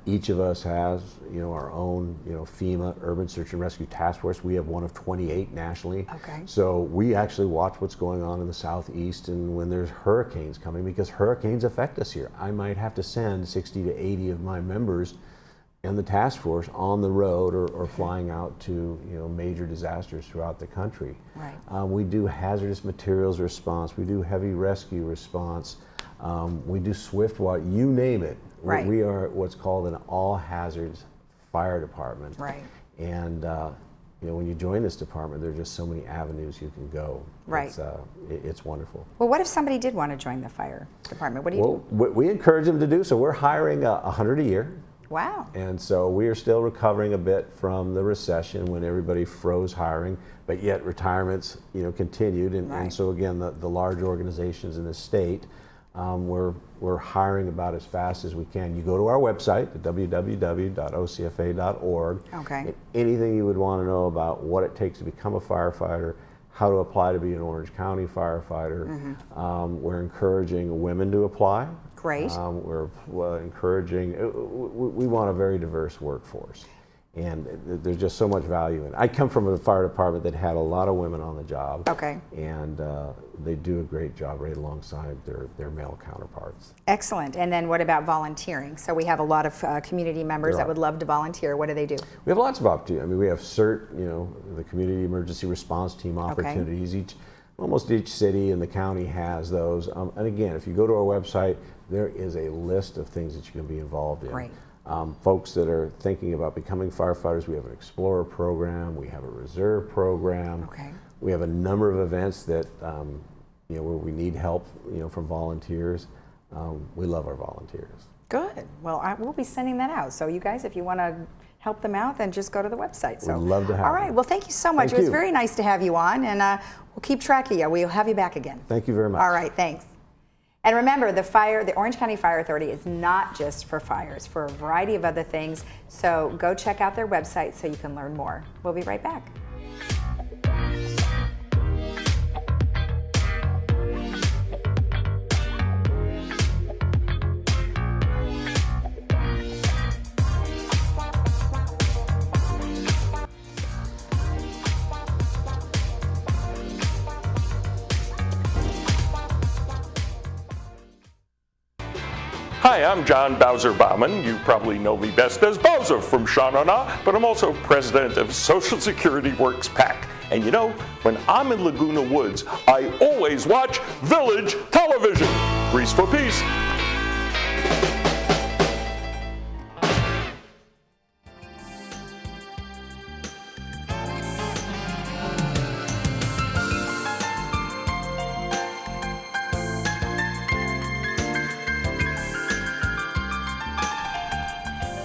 Each of us has, you know, our own, you know, FEMA Urban Search and Rescue Task Force. We have one of 28 nationally. So we actually watch what's going on in the southeast, and when there's hurricanes coming, because hurricanes affect us here. I might have to send 60 to 80 of my members and the task force on the road or flying out to, you know, major disasters throughout the country. We do hazardous materials response. We do heavy rescue response. We do swift water. You name it. We are what's called an all hazards fire department. And you know, when you join this department, there are just so many avenues you can go. It's wonderful. Well, what if somebody did want to join the fire department? What do you do? We encourage them to do so. We're hiring 100 a year. Wow. And so we are still recovering a bit from the recession when everybody froze hiring, but yet retirements, you know, continued. And so again, the large organizations in the state, we're hiring about as fast as we can. You go to our website, www.ocfa.org. And anything you would want to know about what it takes to become a firefighter, how to apply to be an Orange County firefighter. We're encouraging women to apply. We're encouraging, we want a very diverse workforce. And there's just so much value in it. I come from a fire department that had a lot of women on the job. And they do a great job right alongside their male counterparts. Excellent. And then what about volunteering? So we have a lot of community members that would love to volunteer. What do they do? We have lots of opportunities. I mean, we have CERT, you know, the Community Emergency Response Team opportunities. Almost each city in the county has those. And again, if you go to our website, there is a list of things that you can be involved in. Folks that are thinking about becoming firefighters, we have an Explorer program, we have a Reserve program. We have a number of events that, you know, where we need help, you know, from volunteers. We love our volunteers. Good. Well, we'll be sending that out. So you guys, if you want to help them out, then just go to the website. So we'd love to have All right. Well, thank you so much. It was very nice to have you on, and we'll keep track of you. We'll have you back again. Thank you very much. All right. Thanks. And remember, the Orange County Fire Authority is not just for fires, for a variety of other things. So go check out their website so you can learn more. We'll be right back. Hi, I'm John Bowser Bauman. You probably know me best as Bowser from Sha-Na-Na, but I'm also president of Social Security Works PAC. And you know, when I'm in Laguna Woods, I always watch Village Television. Grease for peace.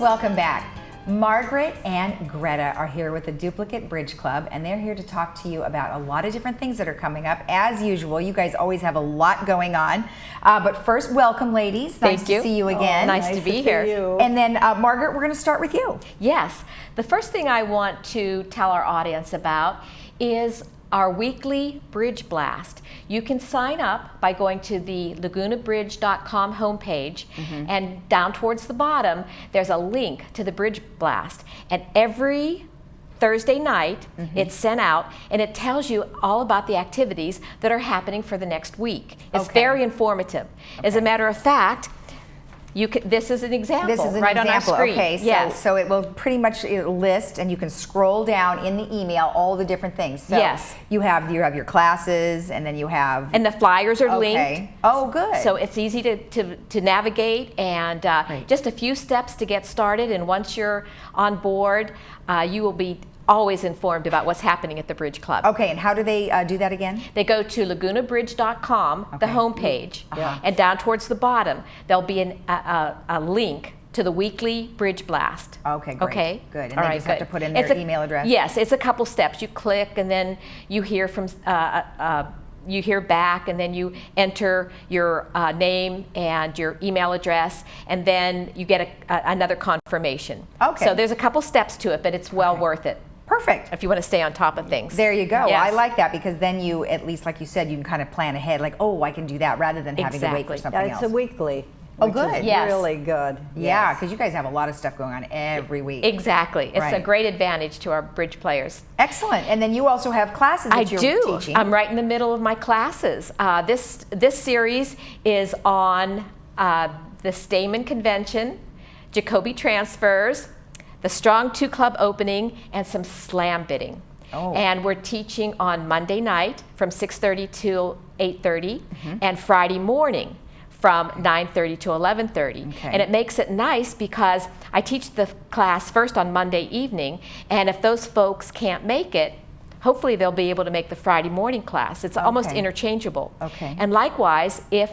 Welcome back. Margaret and Greta are here with the Duplicate Bridge Club, and they're here to talk to you about a lot of different things that are coming up. As usual, you guys always have a lot going on. But first, welcome, ladies. Nice to see you again. Nice to be here. And then, Margaret, we're going to start with you. Yes. The first thing I want to tell our audience about is our weekly Bridge Blast. You can sign up by going to the lagunabridge.com homepage, and down towards the bottom there's a link to the Bridge Blast, and every Thursday night it's sent out and it tells you all about the activities that are happening for the next week. It's very informative. As a matter of fact, this is an example right on our screen. Okay, so it will pretty much list, and you can scroll down in the email all the different things. So you have your classes, and then you have... And the flyers are linked. Oh, good. So it's easy to navigate, and just a few steps to get started, and once you're on board, you will be always informed about what's happening at the Bridge Club. Okay, and how do they do that again? They go to lagunabridge.com, the homepage, and down towards the bottom, there'll be a link to the weekly Bridge Blast. Okay, great. Okay? Good. And they just have to put in their email address? Yes, it's a couple steps. You click, and then you hear from you hear back, and then you enter your name and your email address, and then you get another confirmation. Okay. So there's a couple steps to it, but it's well worth it. Perfect. If you want to stay on top of things. There you go. Yes. I like that, because then you, at least like you said, you can kind of plan ahead, like, oh, I can do that, rather than having to wait for something else. It's a weekly. Oh, good. Is really good. Yeah, because you guys have a lot of stuff going on every week. Exactly. It's a great advantage to our bridge players. Excellent. And then you also have classes that you're teaching. I'm right in the middle of my classes. This series is on the Stamen Convention, Jacoby transfers, the Strong 2 Club opening, and some slam bidding. And we're teaching on Monday night from 6:30 to 8:30, and Friday morning from 9:30 to 11:30. And it makes it nice because I teach the class first on Monday evening, and if those folks can't make it, hopefully they'll be able to make the Friday morning class. It's almost interchangeable. And likewise, if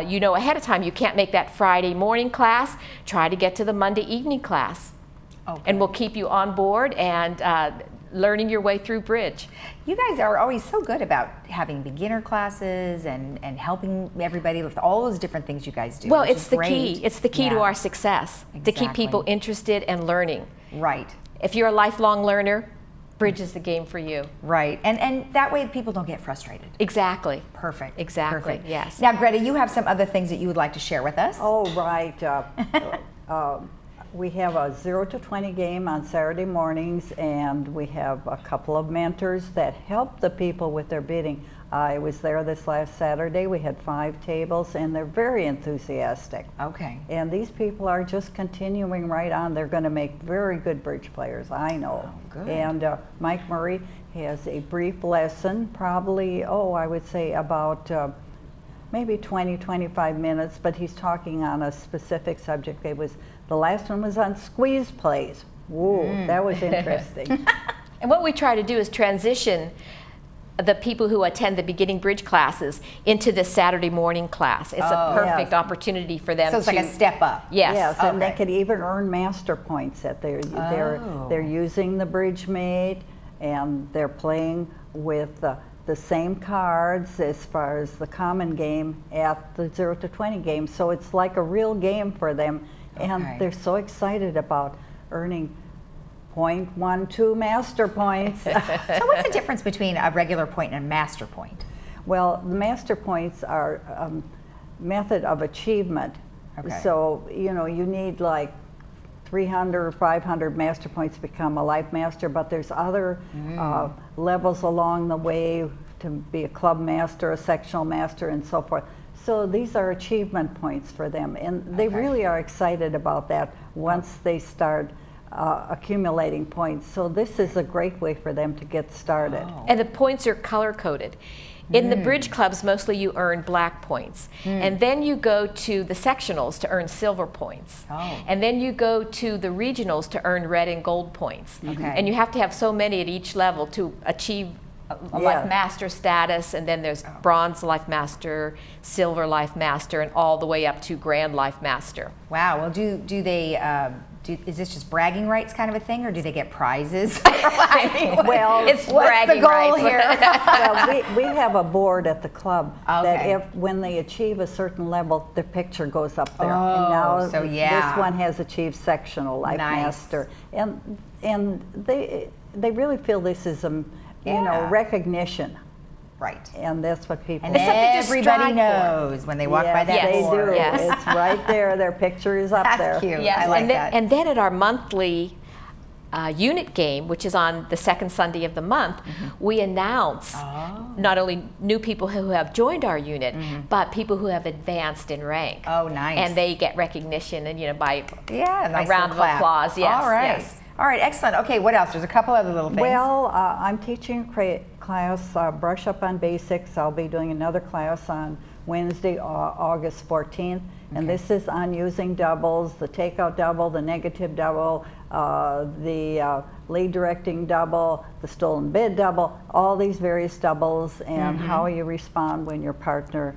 you know ahead of time you can't make that Friday morning class, try to get to the Monday evening class. And we'll keep you on board and learning your way through bridge. You guys are always so good about having beginner classes and helping everybody with all those different things you guys do. Well, it's the key. It's the key to our success, to keep people interested and learning. Right. If you're a lifelong learner, bridge is the game for you. Right. And that way people don't get frustrated. Exactly. Perfect. Exactly. Perfect. Yes. Now, Greta, you have some other things that you would like to share with us. Oh, right. We have a 0 to 20 game on Saturday mornings, and we have a couple of mentors that help the people with their bidding. I was there this last Saturday. We had 5 tables, and they're very enthusiastic. Okay. And these people are just continuing right on. They're going to make very good bridge players, I know. Oh, good. And Mike Murray has a brief lesson, probably, I would say about maybe 20, 25 minutes, but he's talking on a specific subject. The last one was on squeeze plays. Whoa, that was interesting. And what we try to do is transition the people who attend the beginning bridge classes into the Saturday morning class. It's a perfect opportunity for them. So it's like a step up. Yes. Yes, and they could even earn master points that they're using the bridge mate, and they're playing with the same cards as far as the common game at the 0 to 20 game. So it's like a real game for them, and they're so excited about earning 0.12 master points. So what's the difference between a regular point and a master point? Well, the master points are method of achievement. So, you need like 300 or 500 master points to become a life master, but there's other levels along the way to be a club master, a sectional master, and so forth. So these are achievement points for them, and they really are excited about that once they start accumulating points. So this is a great way for them to get started. And the points are color-coded. In the bridge clubs, mostly you earn black points. And then you go to the sectionals to earn silver points. And then you go to the regionals to earn red and gold points. And you have to have so many at each level to achieve a Life Master status, and then there's Bronze Life Master, Silver Life Master, and all the way up to Grand Life Master. Wow. Well, do they? Is this just bragging rights kind of a thing, or do they get prizes? Well, it's what's bragging the goal rights. here? Well, we have a board at the club that when they achieve a certain level, their picture goes up there. And now so this one has achieved sectional Life Master, and they really feel this is a recognition. Right. And that's what people And everybody knows when they walk by that board. They do. It's right there. Their picture is up there. That's cute. Yes, I like that. And then at our monthly unit game, which is on the second Sunday of the month, we announce not only new people who have joined our unit, but people who have advanced in rank. Oh, nice. And they get recognition, and by nice a round of applause. Yes. All right. Yes. All right, excellent. Okay, what else? There's a couple other little things. Well, I'm teaching a class, Brush Up on Basics. I'll be doing another class on Wednesday, August 14th. And this is on using doubles, the takeout double, the negative double, the lead directing double, the stolen bid double, all these various doubles, and how you respond when your partner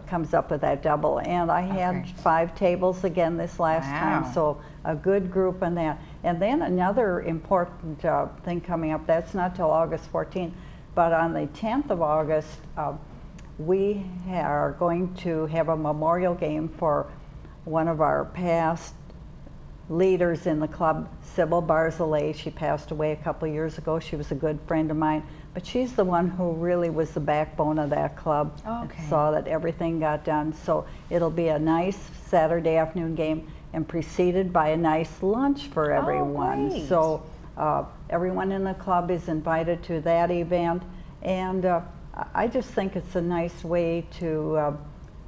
comes up with that double. And I had 5 tables again this last time, so a good group on that. And then another important thing coming up, that's not till August 14th, but on the 10th of August, we are going to have a memorial game for one of our past leaders in the club, Sybil Barzilay. She passed away a couple of years ago. She was a good friend of mine, but she's the one who really was the backbone of that club and saw that everything got done. So it'll be a nice Saturday afternoon game and preceded by a nice lunch for everyone. So everyone in the club is invited to that event, and I just think it's a nice way to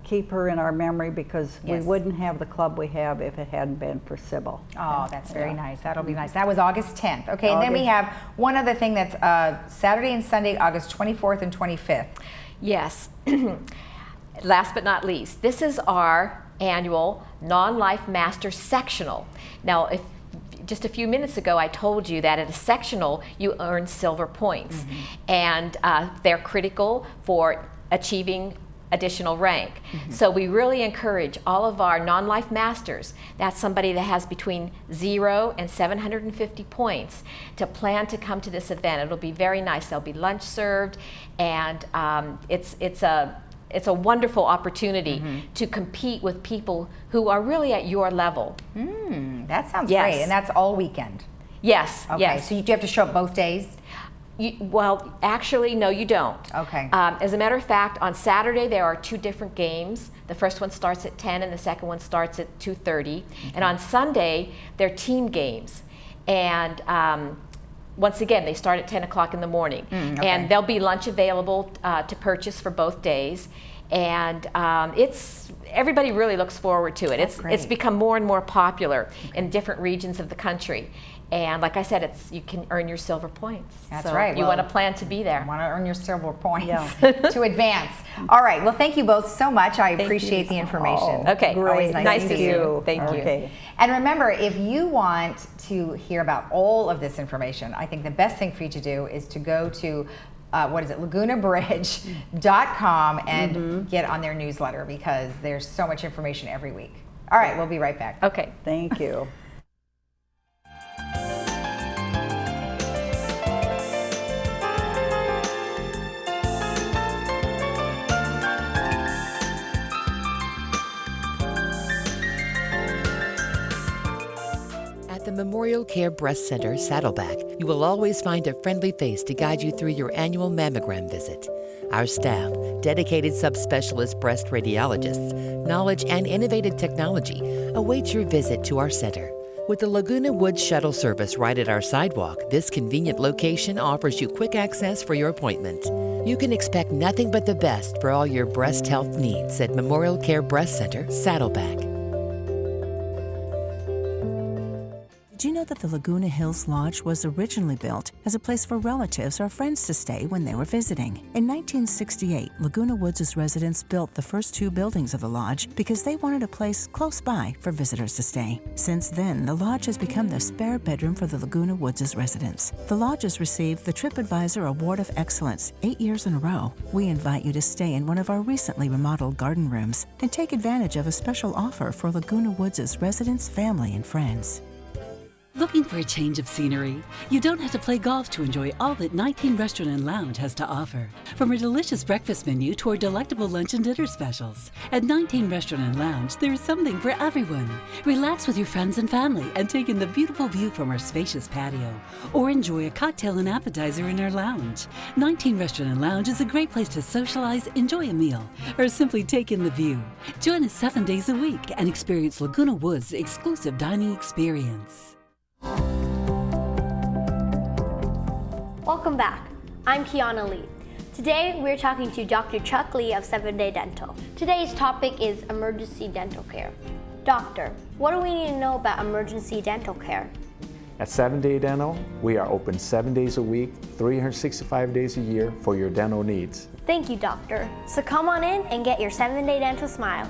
keep her in our memory, because we wouldn't have the club we have if it hadn't been for Sybil. Oh, that's very nice. That'll be nice. That was August 10th. Okay, and then we have one other thing that's Saturday and Sunday, August 24th and 25th. Yes. Last but not least, this is our annual Non-Life Master Sectional. Now, if just a few minutes ago I told you that at a sectional you earn silver points, and they're critical for achieving additional rank. So we really encourage all of our non-life masters, that's somebody that has between 0 and 750 points, to plan to come to this event. It'll be very nice. There'll be lunch served, and it's a wonderful opportunity to compete with people who are really at your level. That sounds great, and that's all weekend. Yes. Okay, yes. so you do have to show up both days? Well, actually, no, you don't. Okay. As a matter of fact, on Saturday there are 2 different games. The first one starts at 10 and the second one starts at 2:30. And on Sunday, they're team games. And once again, they start at 10 o'clock in the morning. And there'll be lunch available to purchase for both days. And everybody really looks forward to it. It's become more and more popular in different regions of the country. And like I said, you can earn your silver points. That's so right. You want to plan to be there. Want to earn your silver points to advance. All right. Well, thank you both so much. I appreciate the information. Okay. Great. Always Nice to see you. Thank you. And remember, if you want to hear about all of this information, I think the best thing for you to do is to go to LagunaBridge.com and get on their newsletter, because there's so much information every week. All right. We'll be right back. Okay. Thank you. At the Memorial Care Breast Center, Saddleback, you will always find a friendly face to guide you through your annual mammogram visit. Our staff, dedicated subspecialist breast radiologists, knowledge, and innovative technology await your visit to our center. With the Laguna Woods shuttle service right at our sidewalk, this convenient location offers you quick access for your appointment. You can expect nothing but the best for all your breast health needs at Memorial Care Breast Center, Saddleback. Did you know that the Laguna Hills Lodge was originally built as a place for relatives or friends to stay when they were visiting? In 1968, Laguna Woods' residents built the first 2 buildings of the lodge because they wanted a place close by for visitors to stay. Since then, the lodge has become the spare bedroom for the Laguna Woods' residents. The lodge has received the TripAdvisor Award of Excellence 8 years in a row. We invite you to stay in one of our recently remodeled garden rooms and take advantage of a special offer for Laguna Woods' residents, family, and friends. Looking for a change of scenery? You don't have to play golf to enjoy all that 19 Restaurant and Lounge has to offer. From a delicious breakfast menu to our delectable lunch and dinner specials. At 19 Restaurant and Lounge, there is something for everyone. Relax with your friends and family and take in the beautiful view from our spacious patio. Or enjoy a cocktail and appetizer in our lounge. 19 Restaurant and Lounge is a great place to socialize, enjoy a meal, or simply take in the view. Join us 7 days a week and experience Laguna Woods' exclusive dining experience. Welcome back. I'm Kiana Lee. Today we're talking to Dr. Chuck Lee of 7-Day Dental. Today's topic is emergency dental care. Doctor, what do we need to know about emergency dental care? At 7-Day Dental, we are open 7 days a week, 365 days a year for your dental needs. Thank you, Doctor. So come on in and get your 7-Day Dental smile.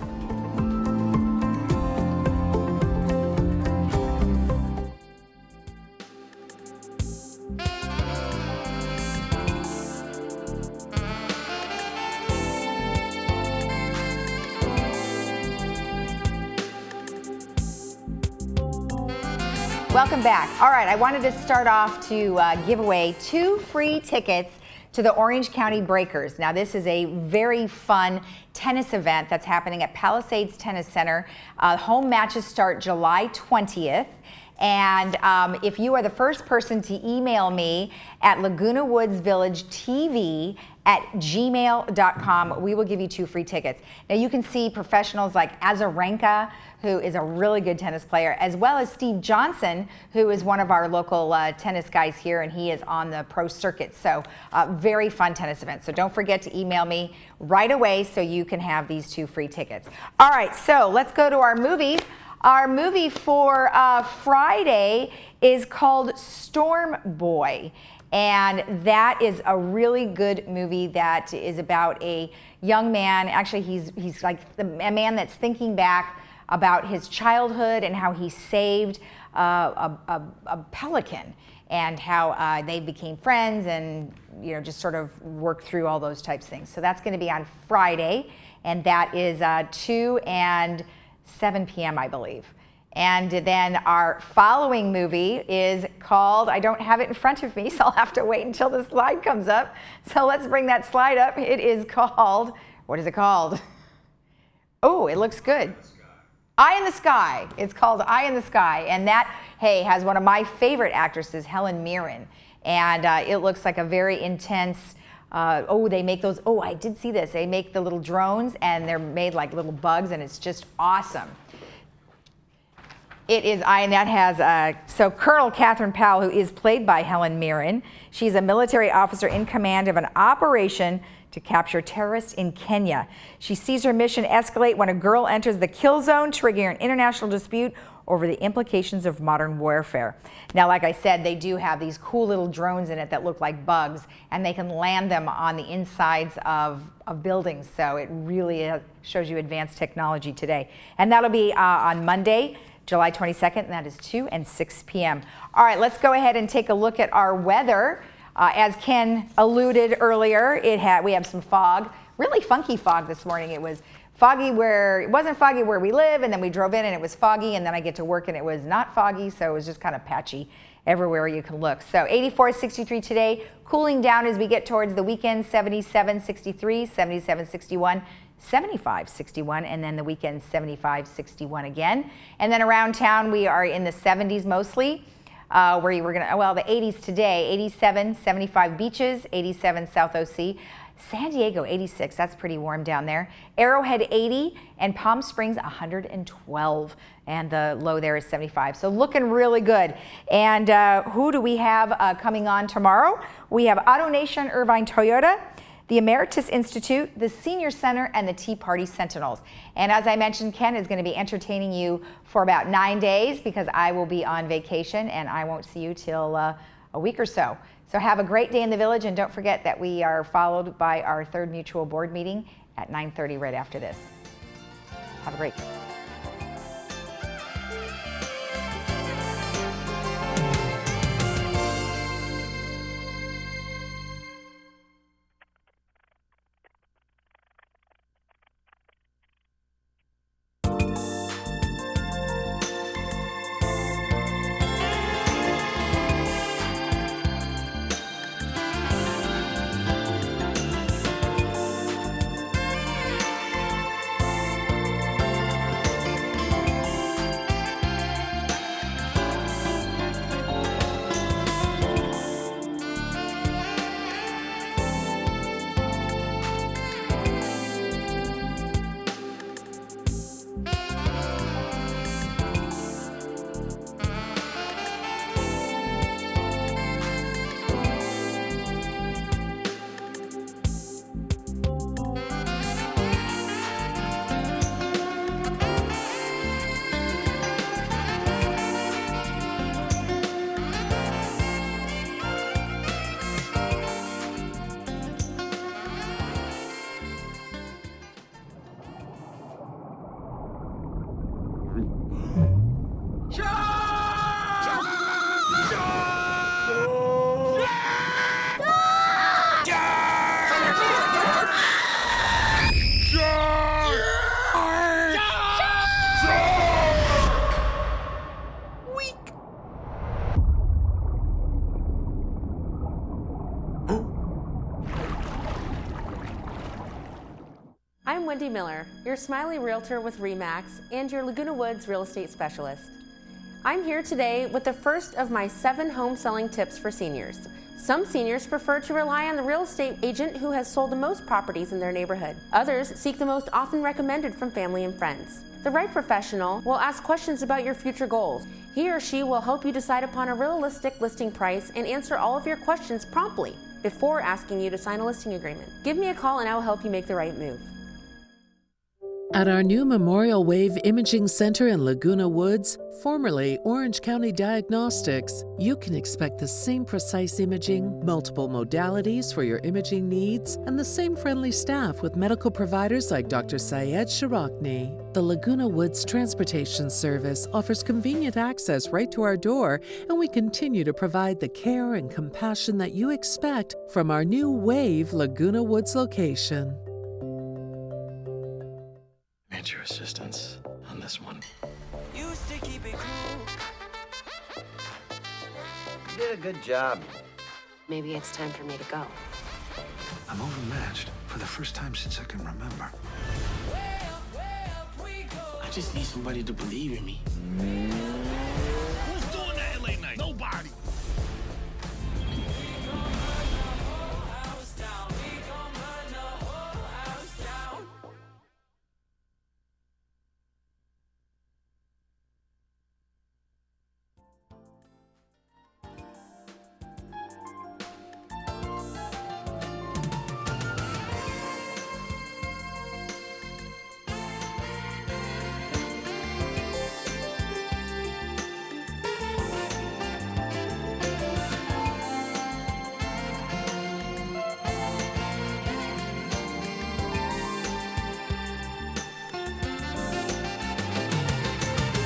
Welcome back. All right, I wanted to start off to give away 2 free tickets to the Orange County Breakers. Now, this is a very fun tennis event that's happening at Palisades Tennis Center. Home matches start July 20th. And if you are the first person to email me at Laguna Woods Village TV at gmail.com, we will give you 2 free tickets. Now you can see professionals like Azarenka, who is a really good tennis player, as well as Steve Johnson, who is one of our local tennis guys here, and he is on the pro circuit. So very fun tennis event. So don't forget to email me right away so you can have these 2 free tickets. All right, so let's go to our movies. Our movie for Friday is called Storm Boy. And that is a really good movie that is about a young man. Actually, he's like a man that's thinking back about his childhood and how he saved a pelican and how they became friends and just sort of worked through all those types of things. So that's going to be on Friday, and that is 2 and 7 p.m. I believe. And then our following movie is called, I don't have it in front of me, so I'll have to wait until the slide comes up. So let's bring that slide up. It is called, what is it called? Oh, it looks good. Eye in the Sky. It's called Eye in the Sky. And that, hey, has one of my favorite actresses, Helen Mirren. And it looks like a very intense, they make those, I did see this. They make the little drones and they're made like little bugs and it's just awesome. It is, and that has, so Colonel Catherine Powell, who is played by Helen Mirren. She's a military officer in command of an operation to capture terrorists in Kenya. She sees her mission escalate when a girl enters the kill zone, triggering an international dispute over the implications of modern warfare. Now, like I said, they do have these cool little drones in it that look like bugs, and they can land them on the insides of buildings. So it really shows you advanced technology today. And that'll be on Monday, July 22nd, and that is 2 and 6 p.m. All right, let's go ahead and take a look at our weather. As Ken alluded earlier, we have some fog, really funky fog this morning. It was foggy it wasn't foggy where we live, and then we drove in and it was foggy, and then I get to work and it was not foggy, so it was just kind of patchy everywhere you can look. So 84, 63 today, cooling down as we get towards the weekend, 77, 63, 77, 61. 75, 61, and then the weekend 75, 61 again. And then around town we are in the 70s mostly, where we're gonna, the 80s today, 87, 75 beaches, 87 South OC. San Diego 86, that's pretty warm down there. Arrowhead 80 and Palm Springs 112, and the low there is 75. So looking really good. And who do we have coming on tomorrow? We have AutoNation Irvine Toyota. the Emeritus Institute, the Senior Center, and the Tea Party Sentinels. And as I mentioned, Ken is going to be entertaining you for about 9 days because I will be on vacation and I won't see you till a week or so. So have a great day in the Village, and don't forget that we are followed by our third mutual board meeting at 9:30 right after this. Have a great day. I'm Wendy Miller, your Smiley Realtor with RE/MAX and your Laguna Woods real estate specialist. I'm here today with the first of my 7 home selling tips for seniors. Some seniors prefer to rely on the real estate agent who has sold the most properties in their neighborhood. Others seek the most often recommended from family and friends. The right professional will ask questions about your future goals. He or she will help you decide upon a realistic listing price and answer all of your questions promptly before asking you to sign a listing agreement. Give me a call and I will help you make the right move. At our new Memorial Wave Imaging Center in Laguna Woods, formerly Orange County Diagnostics, you can expect the same precise imaging, multiple modalities for your imaging needs, and the same friendly staff with medical providers like Dr. Syed Sharakni. The Laguna Woods Transportation Service offers convenient access right to our door, and we continue to provide the care and compassion that you expect from our new Wave Laguna Woods location. Need your assistance on this one. Used to keep it cool. You did a good job. Maybe it's time for me to go. I'm overmatched for the first time since I can remember. I just need somebody to believe in me.